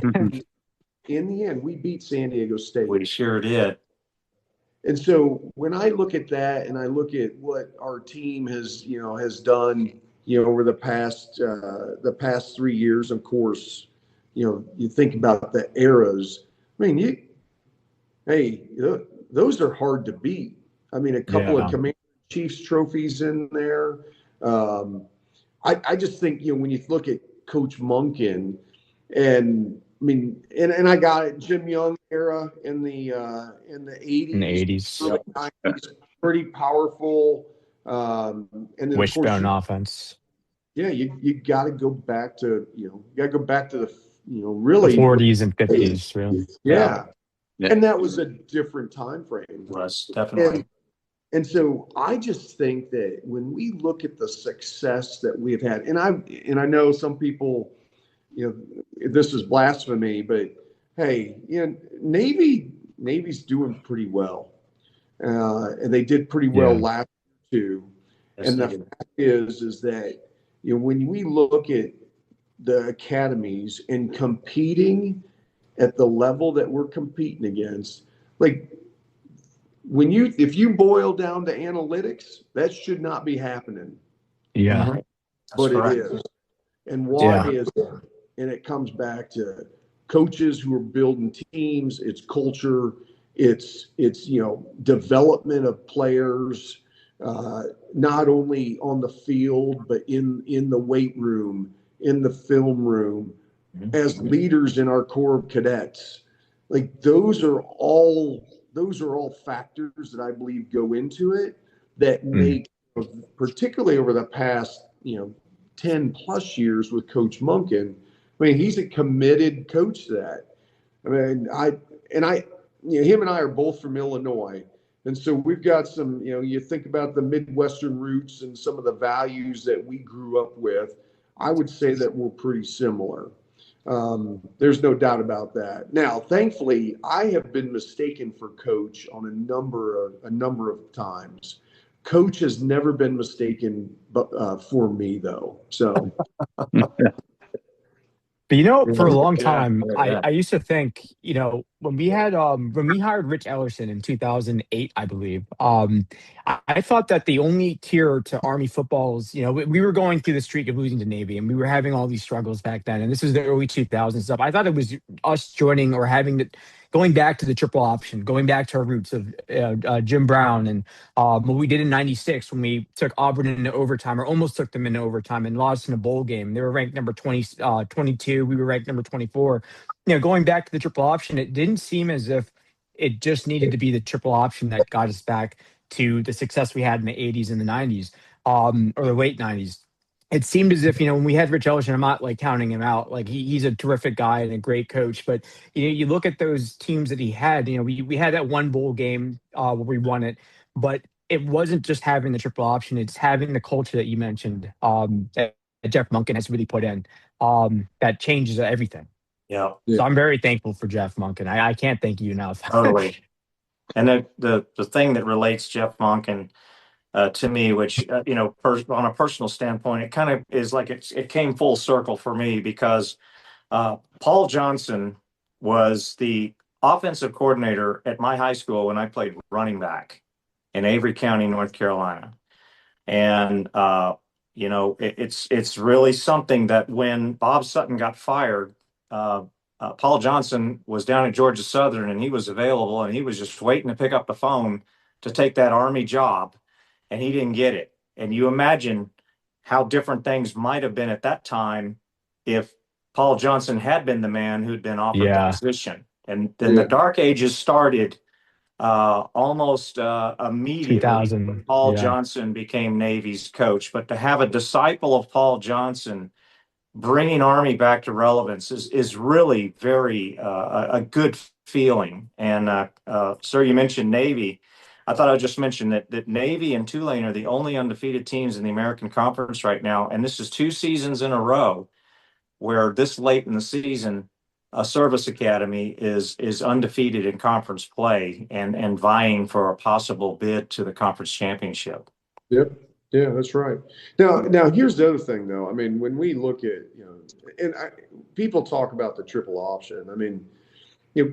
in the end, we beat San Diego State. We sure did. And so when I look at that, and I look at what our team has done, over the past 3 years, of course, you think about the eras. I mean, those are hard to beat. I mean, a couple of Commander Chiefs trophies in there. I just think, when you look at Coach Monken, and I mean, and I got it, Jim Young era in the 80s. In the 80s. Early 90s, pretty powerful. And then Wishbone offense. Yeah, you got to go back to the really the 40s and 50s, really. Yeah. And that was a different time frame. It was definitely. And so I just think that when we look at the success that we've had, and I know some people, this is blasphemy, but hey, Navy's doing pretty well, and they did pretty well last year too. Yes, and the fact is that when we look at the academies and competing at the level that we're competing against, if you boil down to analytics, that should not be happening. Yeah. But it is. And why is it? And it comes back to coaches who are building teams, it's culture, it's development of players, not only on the field, but in the weight room, in the film room, as leaders in our Corps of Cadets. Those are all factors that I believe go into it that make, particularly over the past 10 plus years with Coach Monken. I mean, he's a committed coach to that. I mean, him and I are both from Illinois, and so we've got some. You think about the Midwestern roots and some of the values that we grew up with. I would say that we're pretty similar. There's no doubt about that. Now, thankfully, I have been mistaken for coach on a number of times. Coach has never been mistaken for me, though. So, but for a long time, I used to think, when we hired Rich Ellerson in 2008, I believe, I thought that the only tier to Army footballs, we were going through the streak of losing to Navy, and we were having all these struggles back then. And this is the early 2000s stuff. I thought it was us joining or going back to the triple option, going back to our roots of Jim Brown and what we did in '96 when we took Auburn into overtime, or almost took them into overtime and lost in a bowl game. They were ranked number 22. We were ranked number 24. Going back to the triple option, it didn't seem as if it just needed to be the triple option that got us back to the success we had in the 80s and the 90s, or the late 90s. It seemed as if, when we had Rich Ellerson, I'm not counting him out. He's a terrific guy and a great coach. But, you look at those teams that he had, we had that one bowl game where we won it. But it wasn't just having the triple option. It's having the culture that you mentioned that Jeff Monken has really put in that changes everything. Yeah. So I'm very thankful for Jeff Monken. I can't thank you enough. Totally. And the thing that relates Jeff Monken to me, which on a personal standpoint, it kind of is like it came full circle for me because Paul Johnson was the offensive coordinator at my high school when I played running back in Avery County, North Carolina. And it's really something that when Bob Sutton got fired, Paul Johnson was down at Georgia Southern and he was available and he was just waiting to pick up the phone to take that Army job, and he didn't get it. And you imagine how different things might have been at that time if Paul Johnson had been the man who'd been offered the position. And then the dark ages started almost immediately 2000. when Paul Johnson became Navy's coach. But to have a disciple of Paul Johnson bringing Army back to relevance is really very a good feeling. And sir, you mentioned Navy. I thought I'd just mention that Navy and Tulane are the only undefeated teams in the American Conference right now, and this is 2 seasons in a row where this late in the season, a service academy is undefeated in conference play and vying for a possible bid to the conference championship. Yep. Yeah, that's right. Now here's the other thing, though. I mean, when we look at, people talk about the triple option. I mean,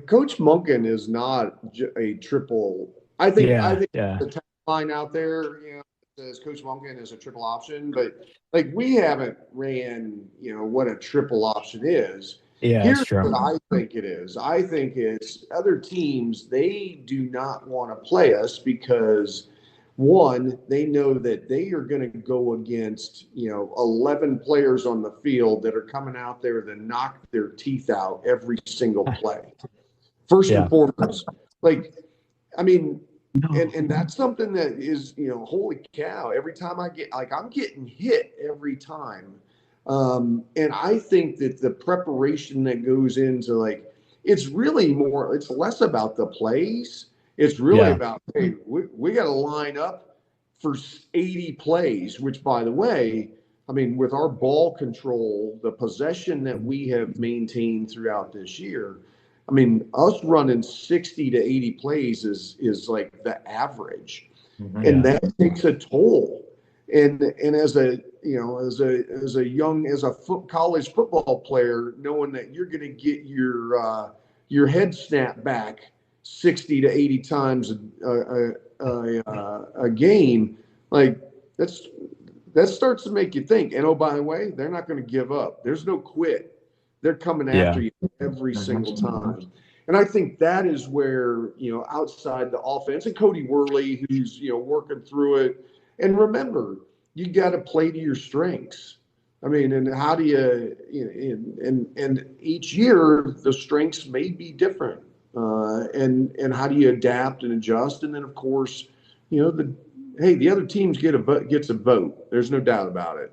Coach Monken is not a triple. I think the tagline out there, says Coach Monken is a triple option, but like we haven't ran, what a triple option is. Yeah, here's that's true. what I think it is. I think it's other teams, they do not want to play us because one, they know that they are going to go against, 11 players on the field that are coming out there to knock their teeth out every single play. First and foremost, and that's something that is, holy cow, every time I'm getting hit every time. And I think that the preparation that goes into it's less about the plays. It's really about, hey, we got to line up for 80 plays, which, by the way, with our ball control, the possession that we have maintained throughout this year, us running 60 to 80 plays is like the average. Mm-hmm. And that takes a toll. And as a college football player, knowing that you're going to get your head snapped back 60 to 80 times a game, that starts to make you think. And oh, by the way, they're not going to give up. There's no quit. They're coming after you every single time. And I think that is where, outside the offense, and Cody Worley, who's, working through it. And remember, you got to play to your strengths. And how do you, and each year the strengths may be different. And how do you adapt and adjust? And then, of course, the other teams gets a vote. There's no doubt about it.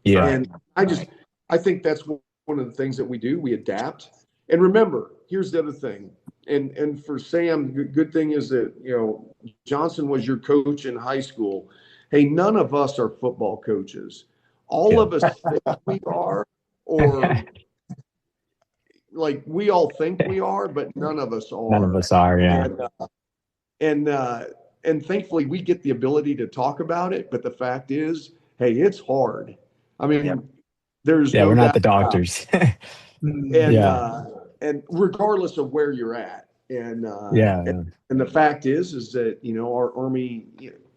Yeah. And I think that's one of the things that we do. We adapt. And remember, here's the other thing. And for Sam, good thing is that, Johnson was your coach in high school. Hey, none of us are football coaches. All of us think we are, or we all think we are, but none of us are. None of us are, yeah. And thankfully we get the ability to talk about it. But the fact is, hey, it's hard. There's we're not the doctors. And regardless of where you're at, and the fact is that our Army,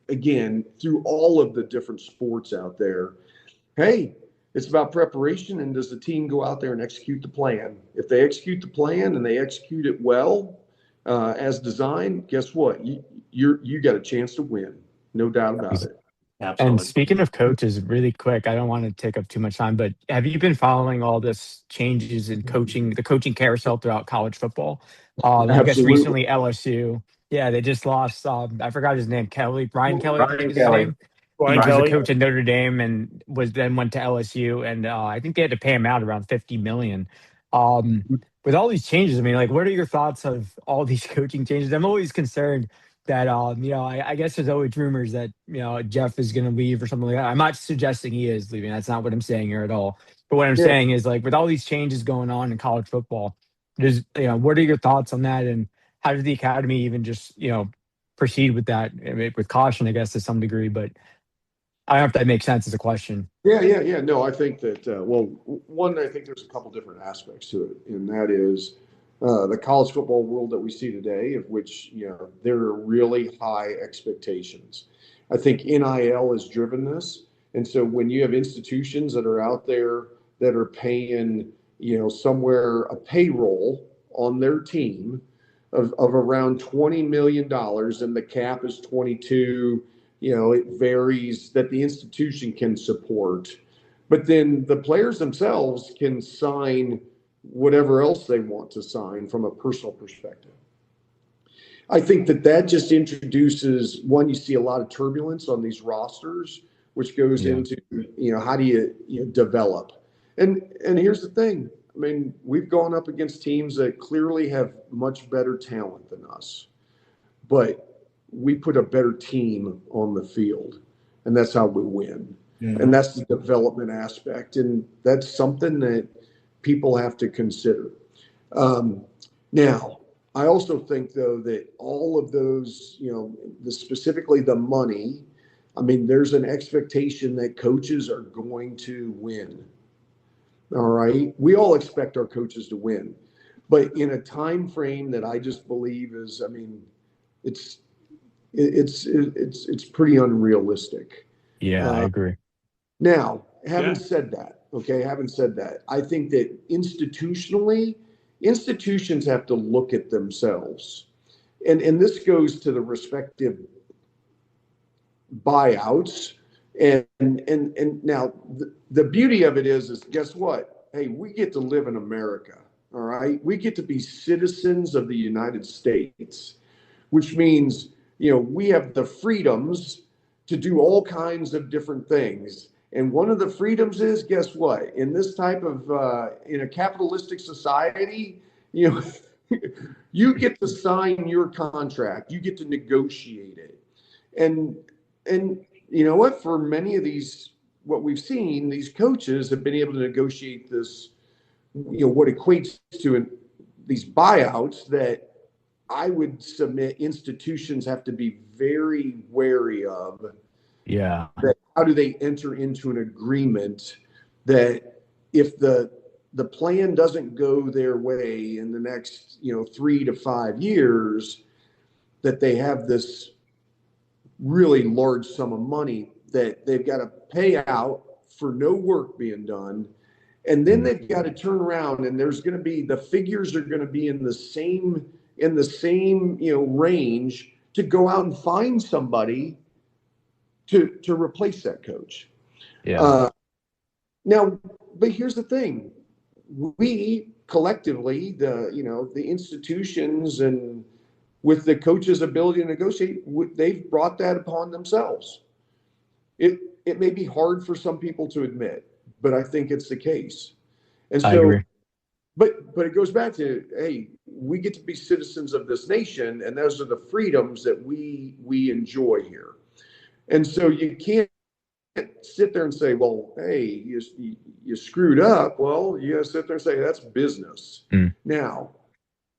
again, through all of the different sports out there, hey, it's about preparation. And does the team go out there and execute the plan? If they execute the plan and they execute it well, as designed, guess what? You got a chance to win, no doubt about it. Absolutely. And speaking of coaches, really quick, I don't want to take up too much time, but have you been following all this changes in coaching, the coaching carousel throughout college football? I guess recently LSU, they just lost. I forgot his name, Brian Kelly. His name. He was a coach at Notre Dame and went to LSU, and I think they had to pay him out around $50 million. With all these changes, what are your thoughts of all these coaching changes? I'm always concerned that I guess there's always rumors that Jeff is going to leave or something like that. I'm not suggesting he is leaving. That's not what I'm saying here at all. But what I'm saying is, with all these changes going on in college football, what are your thoughts on that, and how does the academy even just, proceed with that? I mean, with caution, I guess, to some degree, but I don't know if that makes sense as a question. Yeah. No, I think that, one, I think there's a couple different aspects to it, and that is the college football world that we see today, of which, there are really high expectations. I think NIL has driven this. And so when you have institutions that are out there that are paying, somewhere a payroll on their team of around $20 million, and the cap is 22, it varies, that the institution can support. But then the players themselves can sign whatever else they want to sign from a personal perspective. I think that just introduces, one, you see a lot of turbulence on these rosters, which goes into, how do you develop? And here's the thing. I mean, we've gone up against teams that clearly have much better talent than us, but we put a better team on the field, and that's how we win. And that's the development aspect, and that's something that people have to consider. Now, I also think, though, that all of those, specifically the money, I mean, there's an expectation that coaches are going to win. All right. We all expect our coaches to win, but in a time frame that I just believe is, I mean, it's pretty unrealistic. Yeah, I agree. Now, having said that, I think that institutionally, institutions have to look at themselves. And this goes to the respective buyouts. And now the beauty of it is guess what? Hey, we get to live in America. All right. We get to be citizens of the United States, which means, we have the freedoms to do all kinds of different things. And one of the freedoms is, guess what? In this type of, in a capitalistic society, you get to sign your contract. You get to negotiate it. And you know what? For many of these, what we've seen, these coaches have been able to negotiate this, what equates to these buyouts that I would submit institutions have to be very wary of. Yeah. That how do they enter into an agreement that if the plan doesn't go their way in the next, 3 to 5 years, that they have this really large sum of money that they've got to pay out for no work being done. And then they've got to turn around, and there's going to be, the figures are going to be in the same, range to go out and find somebody to replace that coach. Yeah. Now, but here's the thing. We collectively, the institutions, and with the coach's ability to negotiate, they've brought that upon themselves. It may be hard for some people to admit, but I think it's the case. And so, I agree. But it goes back to, hey, we get to be citizens of this nation, and those are the freedoms that we enjoy here. And so you can't sit there and say, well, hey, you screwed up. Well, you got to sit there and say, that's business. Now,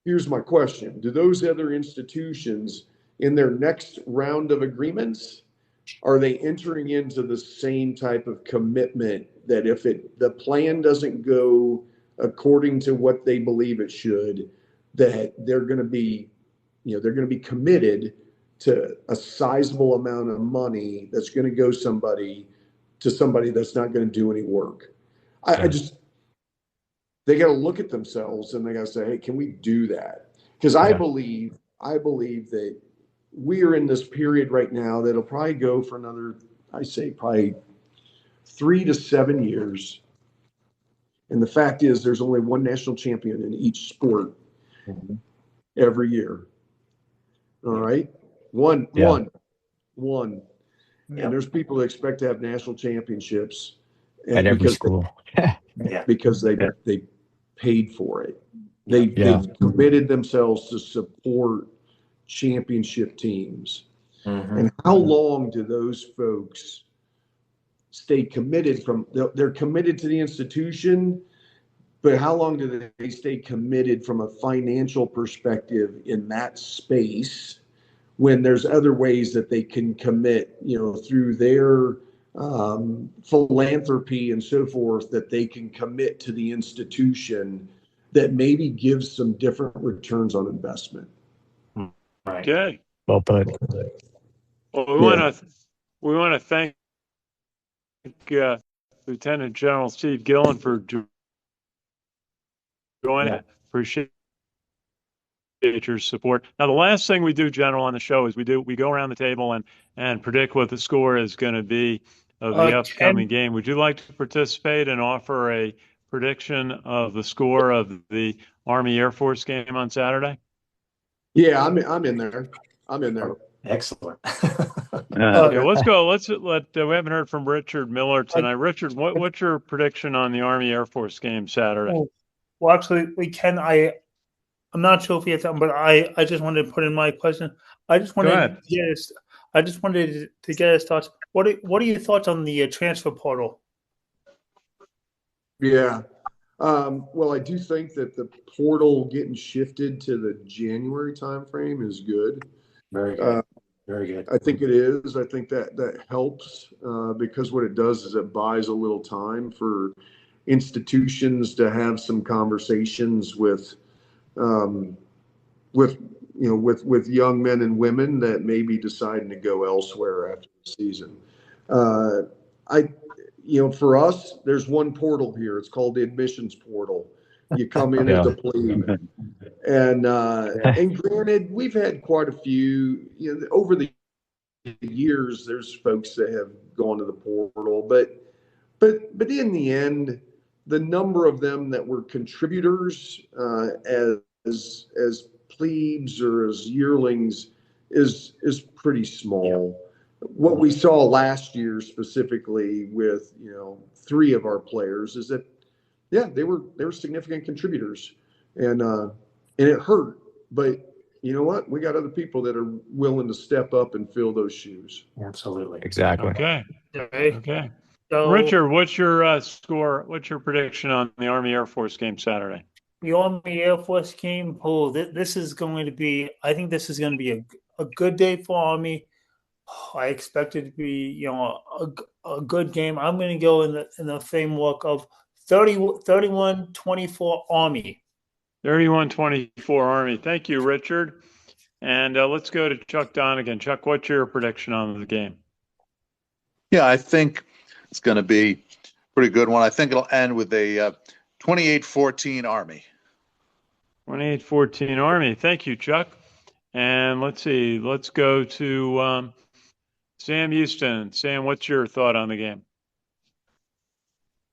here's my question. Do those other institutions in their next round of agreements, are they entering into the same type of commitment that if the plan doesn't go according to what they believe it should, that they're going to be, they're going to be committed to a sizable amount of money that's going to go to somebody that's not going to do any work? They got to look at themselves, and they got to say, hey, can we do that? Because I believe that we are in this period right now that'll probably go for another, I say probably 3 to 7 years. And the fact is, there's only one national champion in each sport every year. All right. One. Yep. And there's people that expect to have national championships At every school. because they paid for it. They've committed themselves to support championship teams. And how long do those folks stay committed they're committed to the institution, but how long do they stay committed from a financial perspective in that space when there's other ways that they can commit, through their philanthropy and so forth, that they can commit to the institution that maybe gives some different returns on investment. Right. Okay. Well put. Well, we want to thank Lieutenant General Steve Gilland for joining. Yeah. Appreciate your support. Now, the last thing we do, General, on the show is we go around the table and predict what the score is going to be of the upcoming game. Would you like to participate and offer a prediction of the score of the Army Air Force game on Saturday? Yeah, I'm in there. I'm in there. Excellent. Okay, let's go. We haven't heard from Richard Miller tonight. Richard, what's your prediction on the Army Air Force game Saturday? Well, actually, we can. I'm not sure if he has something, but I just wanted to put in my question. I just wanted to get his thoughts. What are your thoughts on the transfer portal? Yeah. Well, I do think that the portal getting shifted to the January timeframe is good. Very good. Very good. I think it is. I think that helps because what it does is it buys a little time for institutions to have some conversations with young men and women that may be deciding to go elsewhere after the season. For us, there's one portal here. It's called the admissions portal. You come in as a plebe, and granted, we've had quite a few. Over the years, there's folks that have gone to the portal, but in the end, the number of them that were contributors as plebes or as yearlings is pretty small. Yeah. What we saw last year specifically with 3 of our players is that they were significant contributors, and it hurt, but you know what? We got other people that are willing to step up and fill those shoes. Absolutely. Exactly. Okay. So, Richard, what's your score? What's your prediction on the Army Air Force game Saturday? The Army Air Force game. This is going to be. I think this is going to be a good day for Army. I expect it to be a good game. I'm going to go in the framework of 31-24 Army. 31-24 Army. Thank you, Richard. And let's go to Chuck Donegan. Chuck, what's your prediction on the game? Yeah, I think it's going to be a pretty good one. I think it'll end with a 28-14 Army. 28-14 Army. Thank you, Chuck. And let's see. Let's go to Sam Houston. Sam, what's your thought on the game?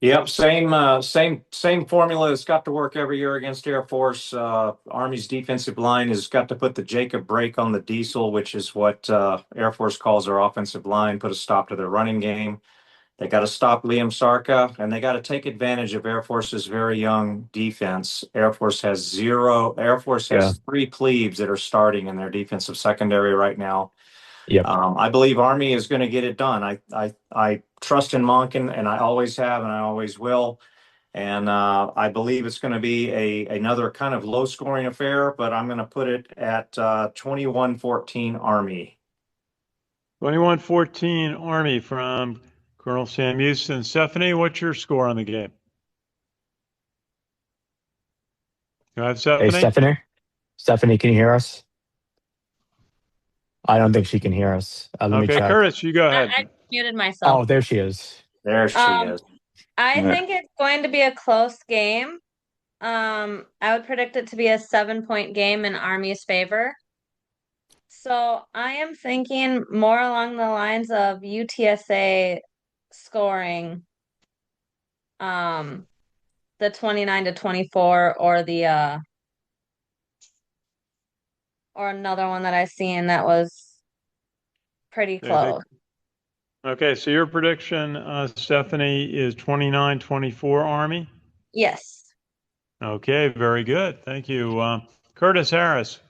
Yep, same formula that's got to work every year against Air Force. Army's defensive line has got to put the Jacob brake on the diesel, which is what Air Force calls their offensive line, put a stop to their running game. They got to stop Liam Sarka, and they got to take advantage of Air Force's very young defense. Air Force has 3 plebes that are starting in their defensive secondary right now. Yep. I believe Army is going to get it done. I trust in Monken, and I always have, and I always will. And I believe it's going to be another kind of low-scoring affair, but I'm going to put it at 21-14 Army. 21-14 Army from Colonel Sam Houston. Stephanie, what's your score on the game? Go ahead, Stephanie. Hey, Stephanie. Stephanie, can you hear us? I don't think she can hear us. Let me check. Curtis, you go ahead. I muted myself. Oh, there she is. There she is. I think it's going to be a close game. I would predict it to be a 7-point game in Army's favor. So I am thinking more along the lines of UTSA scoring the 29-24 or the or another one that I seen that was pretty close. Okay, so your prediction, Stephanie, is 29-24 Army? Yes. Okay, very good. Thank you. Curtis Harris,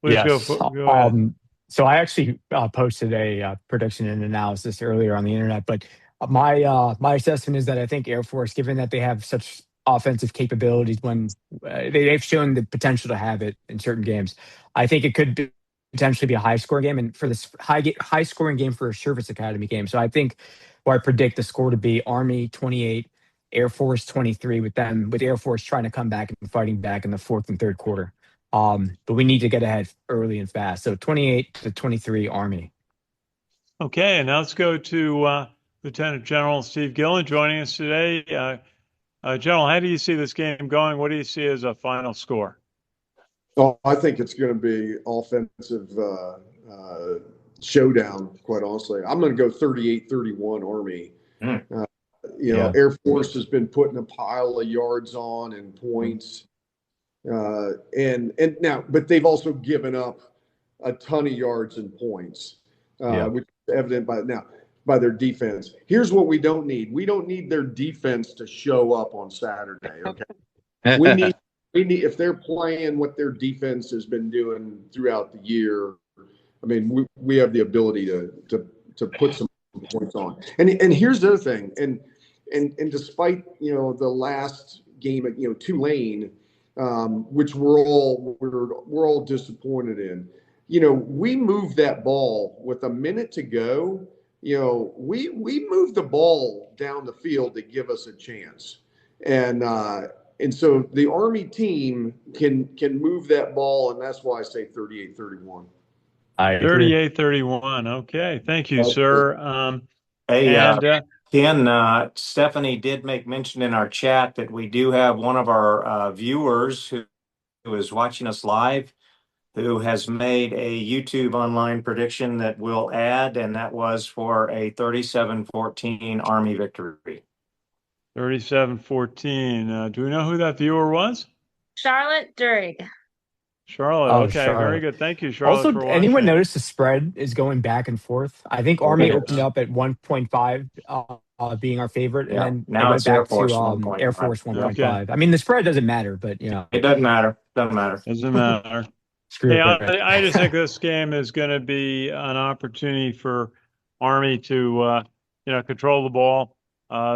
please Yes. go ahead. So I actually posted a prediction and analysis earlier on the internet, but my assessment is that I think Air Force, given that they have such offensive capabilities when they've shown the potential to have it in certain games. I think it could potentially be a high scoring game, and for this high scoring game for a service academy game. So I think, or I predict the score to be Army 28, Air Force 23, with Air Force trying to come back and fighting back in the fourth and third quarter. But we need to get ahead early and fast. So 28-23 Army. Okay, and now let's go to Lieutenant General Steve Gilland joining us today. General, how do you see this game going? What do you see as a final score? Oh, I think it's going to be offensive showdown, quite honestly. I'm going to go 38-31 Army. Air Force has been putting a pile of yards on and points. And now, but they've also given up a ton of yards and points, which is evident by their defense. Here's what we don't need. We don't need their defense to show up on Saturday. Okay. we need if they're playing what their defense has been doing throughout the year. I mean, we have the ability to put some points on. And here's the other thing. And despite the last game at Tulane, which we're all disappointed in. We moved that ball with a minute to go. We moved the ball down the field to give us a chance, and so the Army team can move that ball, and that's why I say 38-31. 38-31. Okay, thank you, sir. Ken, Stephanie did make mention in our chat that we do have one of our viewers who is watching us live, who has made a YouTube online prediction that we'll add, and that was for a 37-14 Army victory. 37-14. Do we know who that viewer was? Charlotte Durig. Charlotte. Okay, Charlotte. Very good. Thank you, Charlotte. Also, for watching. anyone notice the spread is going back and forth? I think Army opened up at 1.5, being our favorite, and then now it's back Air Force to 1.5. Air Force 1.5. Okay. I mean, the spread doesn't matter, but it doesn't matter. Doesn't matter. Screw it. I just think this game is going to be an opportunity for Army to control the ball,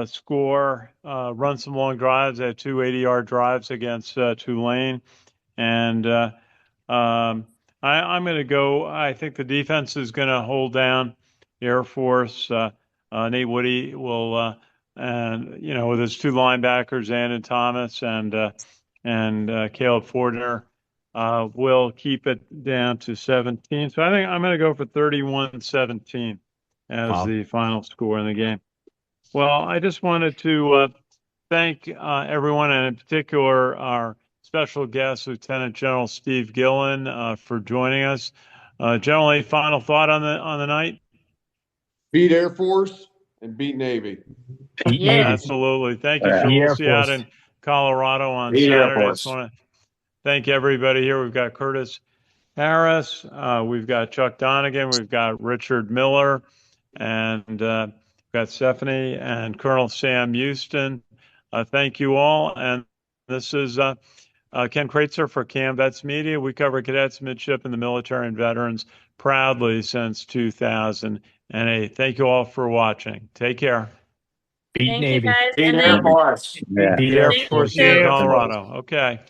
score, run some long drives. They had 2 80-yard drives against Tulane, and I'm going to go. I think the defense is going to hold down the Air Force. Nate Woody will, with his 2 linebackers, Andon Thomas and Caleb Fordner, will keep it down to 17. So I think I'm going to go for 31-17 as the final score in the game. Well, I just wanted to thank everyone, and in particular our special guest, Lieutenant General Steve Gilland, for joining us. General, any final thought on the night? Beat Air Force and beat Navy. Absolutely. Thank you, sir. We'll see you out in Colorado on Saturday. I just want to thank everybody here. We've got Curtis Harris, we've got Chuck Donegan, we've got Richard Miller, and we've got Stephanie and Colonel Sam Houston. Thank you all. And this is Ken Kreitzer for CaMMVetsMedia. We cover cadets, midship, and the military and veterans proudly since 2008. Thank you all for watching. Take care. Beat Thank Navy. you guys. Beat Air Force. Beat Air Force in Colorado. Okay.